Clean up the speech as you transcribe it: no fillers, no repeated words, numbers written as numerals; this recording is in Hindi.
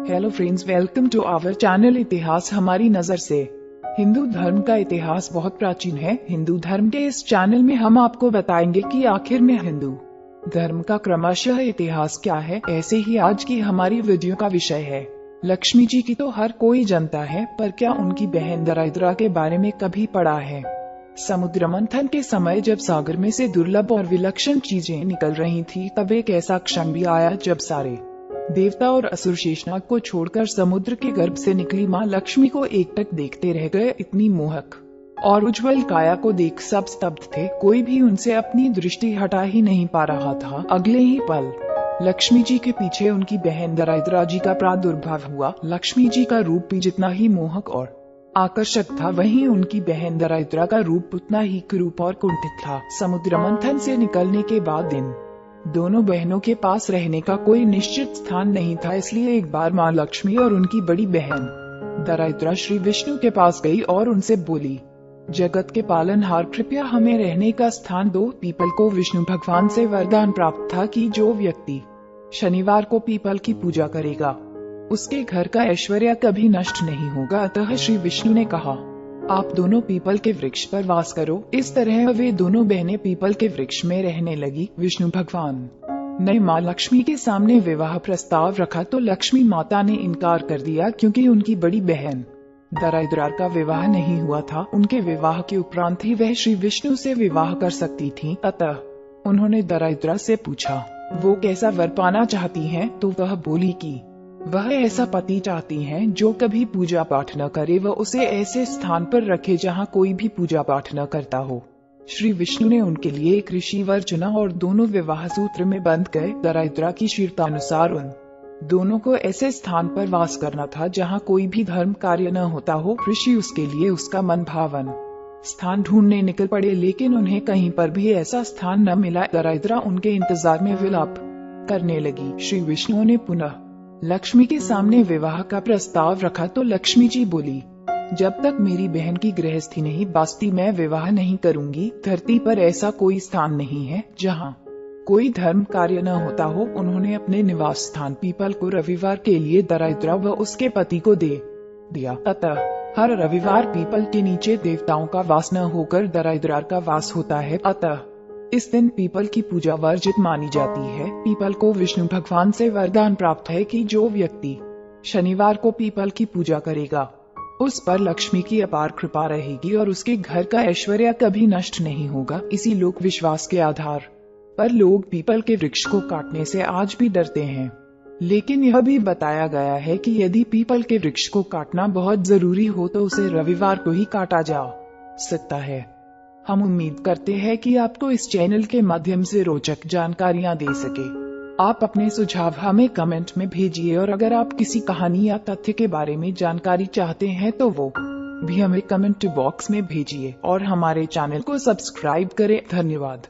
Hello friends, welcome to our channel इतिहास हमारी नजर से। हिंदू धर्म का इतिहास बहुत प्राचीन है। हिंदू धर्म के इस चैनल में हम आपको बताएंगे कि आखिर में हिंदू धर्म का क्रमशः इतिहास क्या है। ऐसे ही आज की हमारी वीडियो का विषय है लक्ष्मी जी की तो हर कोई जानता है, पर क्या उनकी बहन दराइद्रा के बारे में कभी पढ़ा है? समुद्र मंथन के समय जब सागर में से दुर्लभ और विलक्षण चीजें निकल रही थी, तब एक ऐसा क्षण भी आया जब सारे देवता और असुर शेषनाग को छोड़कर समुद्र के गर्भ से निकली माँ लक्ष्मी को एकटक देखते रह गए। इतनी मोहक और उज्जवल काया को देख सब स्तब्ध थे। कोई भी उनसे अपनी दृष्टि हटा ही नहीं पा रहा था। अगले ही पल लक्ष्मी जी के पीछे उनकी बहन दराइद्रा जी का प्रादुर्भाव हुआ। लक्ष्मी जी का रूप भी जितना ही मोहक और आकर्षक था, वहीं उनकी बहन दराइद्रा का रूप उतना ही कुरूप और कुंठित था। समुद्र मंथन से निकलने के बाद इन दोनों बहनों के पास रहने का कोई निश्चित स्थान नहीं था। इसलिए एक बार माँ लक्ष्मी और उनकी बड़ी बहन दराइद्रा श्री विष्णु के पास गई और उनसे बोली, जगत के पालनहार, कृपया हमें रहने का स्थान दो। पीपल को विष्णु भगवान से वरदान प्राप्त था कि जो व्यक्ति शनिवार को पीपल की पूजा करेगा उसके घर का ऐश्वर्य कभी नष्ट नहीं होगा। अतः श्री विष्णु ने कहा, आप दोनों पीपल के वृक्ष पर वास करो। इस तरह वे दोनों बहनें पीपल के वृक्ष में रहने लगी। विष्णु भगवान ने माँ लक्ष्मी के सामने विवाह प्रस्ताव रखा तो लक्ष्मी माता ने इनकार कर दिया, क्योंकि उनकी बड़ी बहन दराइद्रा का विवाह नहीं हुआ था। उनके विवाह के उपरांत ही वह श्री विष्णु से विवाह कर सकती थी। अतः उन्होंने दराइद्रा से पूछा वो कैसा वर पाना चाहती हैं, तो वह बोली कि वह ऐसा पति चाहती हैं जो कभी पूजा पाठ न करे, वह उसे ऐसे स्थान पर रखे जहाँ कोई भी पूजा पाठ न करता हो। श्री विष्णु ने उनके लिए एक ऋषि वर चुना और दोनों विवाह सूत्र में बंध गए। दराइद्रा की शीर्षानुसार उन दोनों को ऐसे स्थान पर वास करना था जहाँ कोई भी धर्म कार्य न होता हो। ऋषि उसके लिए उसका मन भावन स्थान ढूंढने निकल पड़े, लेकिन उन्हें कहीं पर भी ऐसा स्थान न मिला। दराइद्रा उनके इंतजार में विलाप करने लगी। श्री विष्णु ने पुनः लक्ष्मी के सामने विवाह का प्रस्ताव रखा तो लक्ष्मी जी बोली, जब तक मेरी बहन की गृहस्थी नहीं बाँचती मैं विवाह नहीं करूंगी। धरती पर ऐसा कोई स्थान नहीं है जहाँ कोई धर्म कार्य न होता हो। उन्होंने अपने निवास स्थान पीपल को रविवार के लिए दराइद्रा व उसके पति को दे दिया। अतः हर रविवार पीपल के नीचे देवताओं का वास न होकर दराइद्रा का वास होता है। अतः इस दिन पीपल की पूजा वर्जित मानी जाती है। पीपल को विष्णु भगवान से वरदान प्राप्त है कि जो व्यक्ति शनिवार को पीपल की पूजा करेगा उस पर लक्ष्मी की अपार कृपा रहेगी और उसके घर का ऐश्वर्य कभी नष्ट नहीं होगा। इसी लोक विश्वास के आधार पर लोग पीपल के वृक्ष को काटने से आज भी डरते हैं। लेकिन यह भी बताया गया है कि यदि पीपल के वृक्ष को काटना बहुत जरूरी हो तो उसे रविवार को ही काटा जा सकता है। हम उम्मीद करते हैं कि आपको इस चैनल के माध्यम से रोचक जानकारियां दे सके। आप अपने सुझाव हमें कमेंट में भेजिए और अगर आप किसी कहानी या तथ्य के बारे में जानकारी चाहते हैं तो वो भी हमें कमेंट बॉक्स में भेजिए और हमारे चैनल को सब्सक्राइब करें। धन्यवाद।